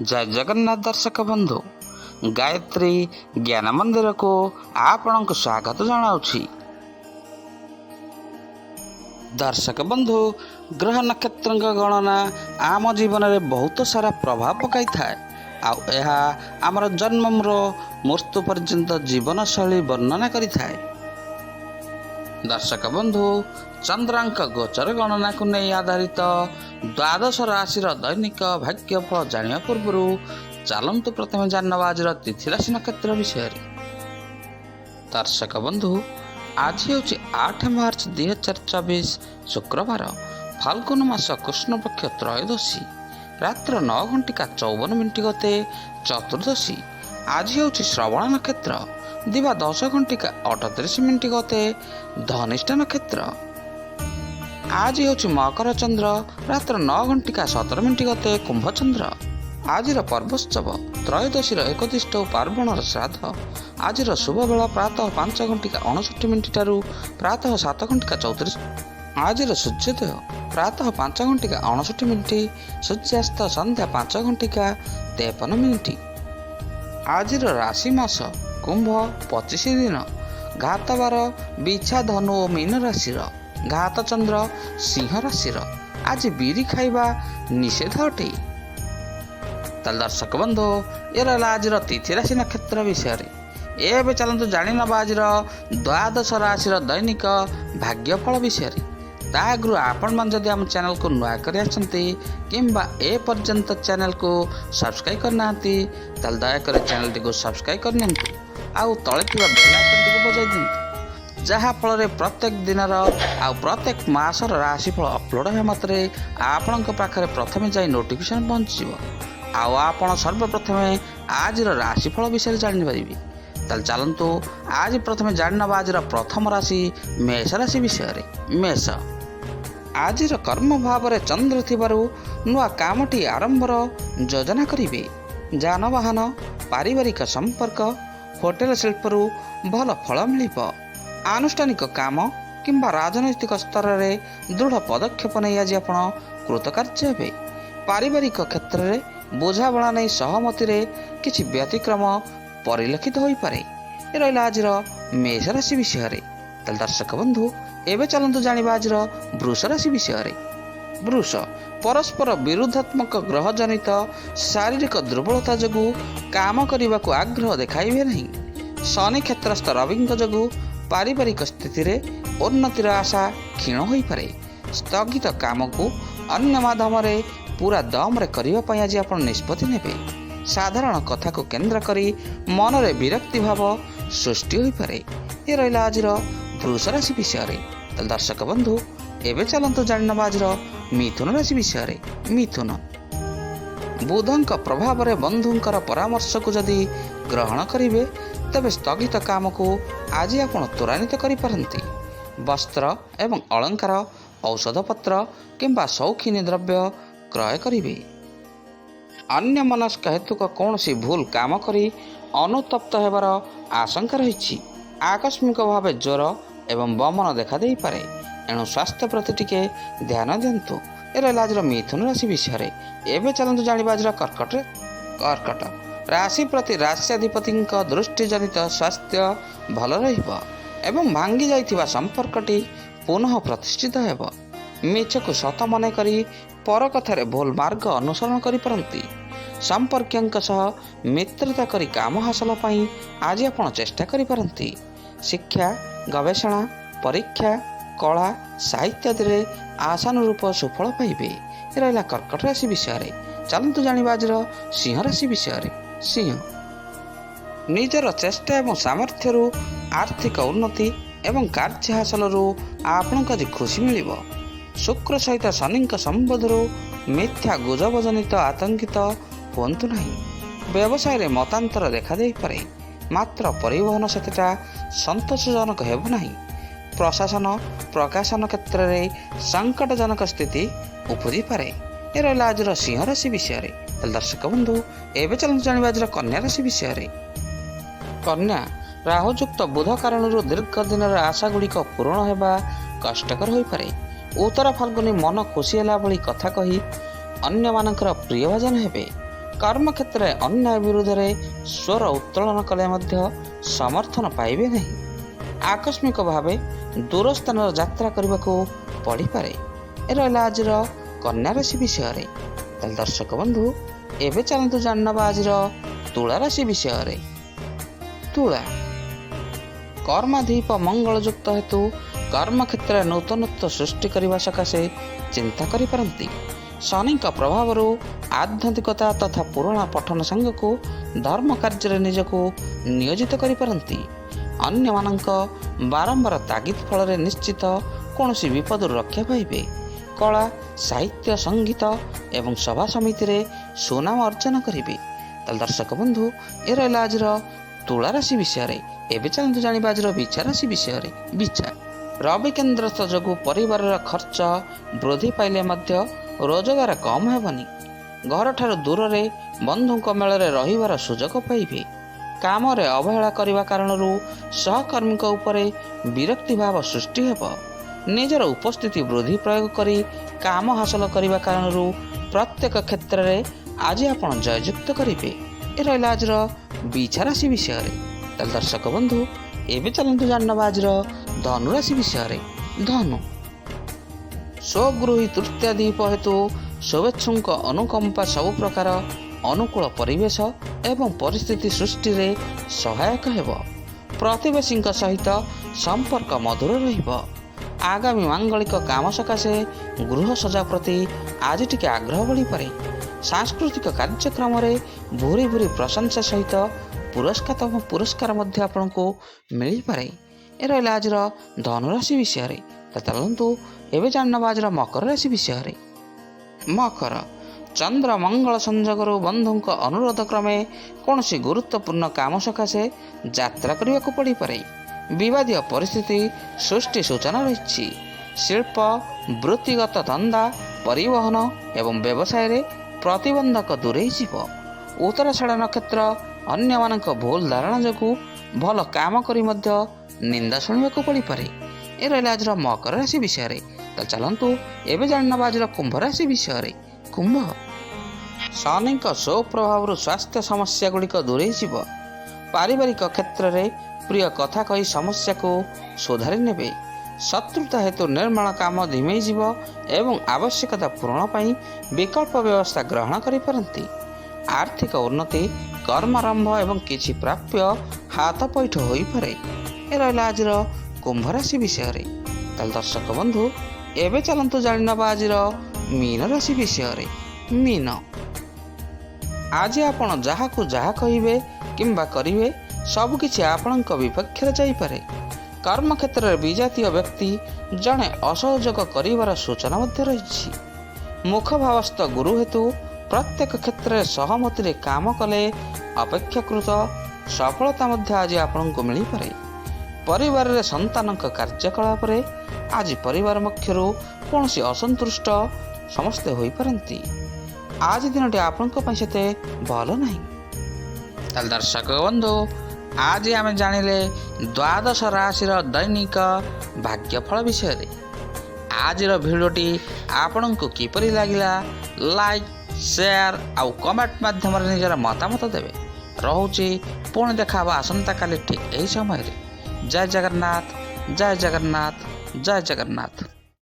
जय जगन्नाथ दर्शक बंधु गायत्री ज्ञान मंदिर को आपण को स्वागत जनाऊँगी। दर्शक बंधु ग्रह नक्षत्र गणना आम जीवन में बहुत सारा प्रभाव पकाई थाए आमर जन्मर मृत्यु पर्यंत जीवन शैली वर्णना करि थाए। दर्शक बंधु चंद्रांक गोचर गणना को नहीं आधारित द्वादश राशि दैनिक भाग्यफल जानिया पूर्व चलतु प्रथम जानवा आज तिथि राशि नक्षत्र विषय। दर्शक बंधु आज हूँ 8 मार्च 2024 शुक्रवार फाल्गुन मास कृष्ण पक्ष त्रयोदशी रात्र 9:54 गते चतुर्दशी। आज हूँ श्रवण नक्षत्र दिवा 10:38 गते धनिष्ठ नक्षत्र। आज हूँ मकर चंद्र रात्र 9:17 गते कुंभ चंद्र। आज पर्वोत्सव त्रयोदशी एकदिष्ट पार्वण श्राद्ध। आज शुभ बेला प्रातः 5:59 ठारू प्रातः 7:34। आज सूर्योदय प्रातः 5:59 सूर्यास्त संध्या 5:53। आज राशि मास कुंभ 25 दिन घात बार बिछा धनु और मीन राशि घात चंद्र सिंह राशि। आज बीरी खाइबा निषेध अटे। दर्शक बंधु ये रहा आज तिथि राशि नक्षत्र विषय। एवं चलतु जाणी नवा आज द्वादश राशि दैनिक भाग्यफल विषय। तागु आपण मन जदि आम चैनल को नुआ कर किंबा ए पर्यंत चैनल को सब्सक्राइब करना दयाकर चैनल टी को सब्सक्राइब करनी आउ तले बेल आइकन टी बजाई दिंतु जहा फल प्रत्येक दिन प्रत्येक मासर राशिफल अपलोड हे मात्रे आपण पाखे प्रथमे जाई नोटिफिकेशन पहुँच आपण सर्वप्रथमे आज राशिफल विषय जानी पारे। चलतु आज प्रथमे जान आज प्रथम राशि मेष राशि विषय। मेष आज कर्म भाव में चंद्र थिबारु नुआ कामटी आरंभर योजना करिवे। जानवाहन पारिवारिक संपर्क होटेल शिल्परू भल फल मिलिब। आनुष्ठानिक काम किंबा राजनैतिक स्तर में दृढ़ पदक्षेप नहीं आज आपण कृतकार्य हेबे। पारिवारिक क्षेत्र में बुझाबणा नहीं सहमति रे किछि व्यतिक्रम परिलक्षित हो पारे। रहा आज मेष राशि विषय। दर्शक बंधु एवं चलतु जानिबा आज वृष राशि विषय। वृष परस्पर विरुद्धात्मक ग्रह जनित शारीरिक दुर्बलता जगु काम करने को आग्रह देखाइबे नहीं। शनि क्षेत्रस्थ रवि जगु पारिवारिक स्थिति रे उन्नतिर आशा क्षीण हो पारे। स्थगित काम को अन्य माध्यम पूरा दम रे करने पई आज आपण निष्पत्ति नेबे। साधारण कथा को केंद्र करी मन रे विरक्ति भाव सृष्टि हो पारे। ये रहा आज वृष राशि विषय। दर्शक बंधु एवं चलतु जान आज मिथुन राशि विषय। मिथुन बुधंक प्रभाव में बंधुंकर परामर्श को जदि ग्रहण करेंगे तेज स्थगित काम को आज आप त्वरान्वित करिपारंती। वस्त्र एवं अलंकार औषध पत्र किंबा शौखिनी द्रव्य क्रय करेंगे। अन्य मनस्क हेतुक कौन सी भूल काम करी अनुतप्त होबार आशंका रही। आकस्मिक भाव ज्वर एवं बमन देखा दे पारे। एणु स्वास्थ्य प्रति टिके ध्यान दिंतु। ये रहा आज मिथुन राशि विषय। एवं चलतु जानिबा आज कर्कट राशि प्रति राष्ट्राधिपति दृष्टि जनित स्वास्थ्य भल रहिबो एवं भांगी जाइथिबा संपर्कटी पुनः प्रतिष्ठित हेबो। मिछ को सत मन करी पर कथार भूल मार्ग अनुसरण करिपारंती। संपर्कियों सह मित्रता करी काम हासिल पाई आज आपण चेष्टा करिपारंती। शिक्षा गवेषणा परीक्षा कला साहित्य आदि आशानुरूप सुफल पाइबे। रहा कर्कट राशि विषय। चलतु जानिबा आज सिंह राशि विषय। सिंह निजर चेष्टा एवं सामर्थ्य आर्थिक उन्नति एवं कार्य हासिल आपण खुशी मिलिब। शुक्र सहित शनि संबंध मिथ्या गुजब जनित आतंकित हुंतु नहीं। व्यवसाय रे मतांतर देखा दे पारे मात्र परिवहन सेटा संतोषजनक हेबो नहीं। प्रशासन प्रकाशन क्षेत्र में संकटजनक स्थिति उपजी पारे। ये रहा आज सिंह राशि विषय। दर्शक बंधु एवं चलते जाना आज कन्या राशि विषय। कन्या राहुयुक्त बुध कारण दीर्घ दिन आशा गुड़िक पूरण होगा कष्टकर हो पारे। उत्तर फाल्गुनी मन खुशी है भली कथा कही अन्य मानकर प्रियभाजन हेबे। କର୍ମକ୍ଷେତ୍ରରେ ଅନ୍ୟାୟ ବିରୁଦ୍ଧରେ ସ୍ୱର ଉତ୍ତୋଳନ କଲେ ମଧ୍ୟ ସମର୍ଥନ ପାଇବେ ନାହିଁ। ଆକସ୍ମିକ ଭାବେ ଦୂର ସ୍ଥାନର ଯାତ୍ରା କରିବାକୁ ପଡ଼ିପାରେ। ଏ ରହିଲା ଆଜିର କନ୍ୟା ରାଶି ବିଷୟରେ। ତାହେଲେ ଦର୍ଶକ ବନ୍ଧୁ, ଏବେ ଚାଲନ୍ତୁ ଜାଣିନେବା ଆଜିର ତୁଳା ରାଶି ବିଷୟରେ। ତୁଳା କର୍ମାଧିପ ମଙ୍ଗଳଯୁକ୍ତ ହେତୁ କର୍ମକ୍ଷେତ୍ରରେ ନୂତନତ୍ୱ ସୃଷ୍ଟି କରିବା ସକାଶେ ଚିନ୍ତା କରିପାରନ୍ତି। ଶନିଙ୍କ ପ୍ରଭାବରୁ ଆଧ୍ୟାତ୍ମିକତା ତଥା ପୁରୁଣା ପଠନ ସାଙ୍ଗକୁ ଧର୍ମ କାର୍ଯ୍ୟରେ ନିଜକୁ ନିୟୋଜିତ କରିପାରନ୍ତି। ଅନ୍ୟମାନଙ୍କ ବାରମ୍ବାର ତାଗିଦ ଫଳରେ ନିଶ୍ଚିତ କୌଣସି ବିପଦରୁ ରକ୍ଷା ପାଇବେ। କଳା, ସାହିତ୍ୟ, ସଙ୍ଗୀତ ଏବଂ ସଭା ସମିତିରେ ସୁନାମ ଅର୍ଜନ କରିବେ। ତାହେଲେ ଦର୍ଶକ ବନ୍ଧୁ, ଏ ରହିଲା ଆଜିର ତୁଳା ରାଶି ବିଷୟରେ। ଏବେ ଚାଲନ୍ତୁ ଜାଣିବା ଆଜିର ବିଛା ରାଶି ବିଷୟରେ। ବିଛା ରବି କେନ୍ଦ୍ରସ୍ଥ ଯୋଗୁଁ ପରିବାରର ଖର୍ଚ୍ଚ ବୃଦ୍ଧି ପାଇଲେ ମଧ୍ୟ ରୋଜଗାର କମ୍ ହେବନି। ଘରଠାରୁ ଦୂରରେ ବନ୍ଧୁଙ୍କ ମେଳରେ ରହିବାର ସୁଯୋଗ ପାଇବେ। କାମରେ ଅବହେଳା କରିବା କାରଣରୁ ସହକର୍ମୀଙ୍କ ଉପରେ ବିରକ୍ତି ଭାବ ସୃଷ୍ଟି ହେବ। ନିଜର ଉପସ୍ଥିତି ବୃଦ୍ଧି ପ୍ରୟୋଗ କରି କାମ ହାସଲ କରିବା କାରଣରୁ ପ୍ରତ୍ୟେକ କ୍ଷେତ୍ରରେ ଆଜି ଆପଣ ଜୟଯୁକ୍ତ କରିବେ। ଏ ରହିଲା ଆଜିର ବିଛା ରାଶି ବିଷୟରେ। ତାହେଲେ ଦର୍ଶକ ବନ୍ଧୁ, ଏବେ ଚାଲନ୍ତୁ ଜାଣିନେବା ଆଜିର ଧନୁ ରାଶି ବିଷୟରେ। ଧନୁ ସ୍ୱଗୃହୀ ତୃତୀୟା ଦୀପ ହେତୁ ଶୁଭେଚ୍ଛୁଙ୍କ ଅନୁକମ୍ପା ସବୁ ପ୍ରକାର ଅନୁକୂଳ ପରିବେଶ ଏବଂ ପରିସ୍ଥିତି ସୃଷ୍ଟିରେ ସହାୟକ ହେବ। ପ୍ରତିବେଶୀଙ୍କ ସହିତ ସମ୍ପର୍କ ମଧୁର ରହିବ। ଆଗାମୀ ମାଙ୍ଗଳିକ କାମ ସକାଶେ ଗୃହ ସଜା ପ୍ରତି ଆଜି ଟିକେ ଆଗ୍ରହ ବଢ଼ିପାରେ। ସାଂସ୍କୃତିକ କାର୍ଯ୍ୟକ୍ରମରେ ଭୁରି ଭୁରି ପ୍ରଶଂସା ସହିତ ପୁରସ୍କାର ମଧ୍ୟ ଆପଣଙ୍କୁ ମିଳିପାରେ। ଏ ରହିଲା ଆଜିର ଧନୁରାଶି ବିଷୟରେ। ଚାଲନ୍ତୁ ଏବେ ଜାଣିନେବା ଆଜିର ମକର ରାଶି ବିଷୟରେ। ମକର ଚନ୍ଦ୍ର ମଙ୍ଗଳ ସଂଯୋଗରୁ ବନ୍ଧୁଙ୍କ ଅନୁରୋଧ କ୍ରମେ କୌଣସି ଗୁରୁତ୍ୱପୂର୍ଣ୍ଣ କାମ ସକାଶେ ଯାତ୍ରା କରିବାକୁ ପଡ଼ିପାରେ। ବିବାଦୀୟ ପରିସ୍ଥିତି ସୃଷ୍ଟି ସୂଚନା ରହିଛି। ଶିଳ୍ପ, ବୃତ୍ତିଗତ ଧନ୍ଦା, ପରିବହନ ଏବଂ ବ୍ୟବସାୟରେ ପ୍ରତିବନ୍ଧକ ଦୂରେଇ ଯିବ। ଉତ୍ତରାଷାଢ଼ ନକ୍ଷତ୍ର ଅନ୍ୟମାନଙ୍କ ଭୁଲ ଧାରଣା ଯୋଗୁଁ ଭଲ କାମ କରି ମଧ୍ୟ ନିନ୍ଦା ଶୁଣିବାକୁ ପଡ଼ିପାରେ। ଏ ରହିଲା ଆଜିର ମକର ରାଶି ବିଷୟରେ। ତ ଚାଲନ୍ତୁ ଏବେ ଜାଣିନେବା ଆଜିର କୁମ୍ଭ ରାଶି ବିଷୟରେ। କୁମ୍ଭ ଶନିଙ୍କ ସୁପ୍ରଭାବରୁ ସ୍ୱାସ୍ଥ୍ୟ ସମସ୍ୟା ଗୁଡ଼ିକ ଦୂରେଇ ଯିବ। ପାରିବାରିକ କ୍ଷେତ୍ରରେ ପ୍ରିୟ କଥା କହି ସମସ୍ୟାକୁ ସୁଧାରି ନେବେ। ଶତ୍ରୁତା ହେତୁ ନିର୍ମାଣ କାମ ଧିମେଇ ଯିବ ଏବଂ ଆବଶ୍ୟକତା ପୂରଣ ପାଇଁ ବିକଳ୍ପ ବ୍ୟବସ୍ଥା ଗ୍ରହଣ କରିପାରନ୍ତି। ଆର୍ଥିକ ଉନ୍ନତି, କର୍ମାରମ୍ଭ ଏବଂ କିଛି ପ୍ରାପ୍ୟ ହାତ ପୈଠ ହୋଇପାରେ। ଏ ରହିଲା ଆଜିର କୁମ୍ଭ ରାଶି ବିଷୟରେ। ତାହେଲେ ଦର୍ଶକ ବନ୍ଧୁ, ଏବେ ଚାଲନ୍ତୁ ଜାଣିନେବା ଆଜିର ମୀନ ରାଶି ବିଷୟରେ। ମୀନ ଆଜି ଆପଣ ଯାହାକୁ ଯାହା କହିବେ କିମ୍ବା କରିବେ ସବୁକିଛି ଆପଣଙ୍କ ବିପକ୍ଷରେ ଯାଇପାରେ। କର୍ମକ୍ଷେତ୍ରରେ ବିଜାତୀୟ ବ୍ୟକ୍ତି ଜଣେ ଅସହଯୋଗ କରିବାର ସୂଚନା ମଧ୍ୟ ରହିଛି। ମୁଖଭାବସ୍ଥ ଗୁରୁ ହେତୁ ପ୍ରତ୍ୟେକ କ୍ଷେତ୍ରରେ ସହମତିରେ କାମ କଲେ ଅପେକ୍ଷାକୃତ ସଫଳତା ମଧ୍ୟ ଆଜି ଆପଣଙ୍କୁ ମିଳିପାରେ। ପରିବାରରେ ସନ୍ତାନଙ୍କ କାର୍ଯ୍ୟକଳାପରେ ଆଜି ପରିବାର ପକ୍ଷରୁ କୌଣସି ଅସନ୍ତୁଷ୍ଟ ସମସ୍ତେ ହୋଇପାରନ୍ତି। ଆଜି ଦିନଟି ଆପଣଙ୍କ ପାଇଁ ସେତେ ଭଲ ନାହିଁ। ତାହେଲେ ଦର୍ଶକ ବନ୍ଧୁ, ଆଜି ଆମେ ଜାଣିଲେ ଦ୍ୱାଦଶ ରାଶିର ଦୈନିକ ଭାଗ୍ୟଫଳ ବିଷୟରେ। ଆଜିର ଭିଡ଼ିଓଟି ଆପଣଙ୍କୁ କିପରି ଲାଗିଲା, ଲାଇକ୍, ସେୟାର ଆଉ କମେଣ୍ଟ ମାଧ୍ୟମରେ ନିଜର ମତାମତ ଦେବେ। ରହୁଛି, ପୁଣି ଦେଖା ହେବ ଆସନ୍ତାକାଲି ଠିକ୍ ଏହି ସମୟରେ। ଜୟ ଜଗନ୍ନାଥ, ଜୟ ଜଗନ୍ନାଥ, ଜୟ ଜଗନ୍ନାଥ।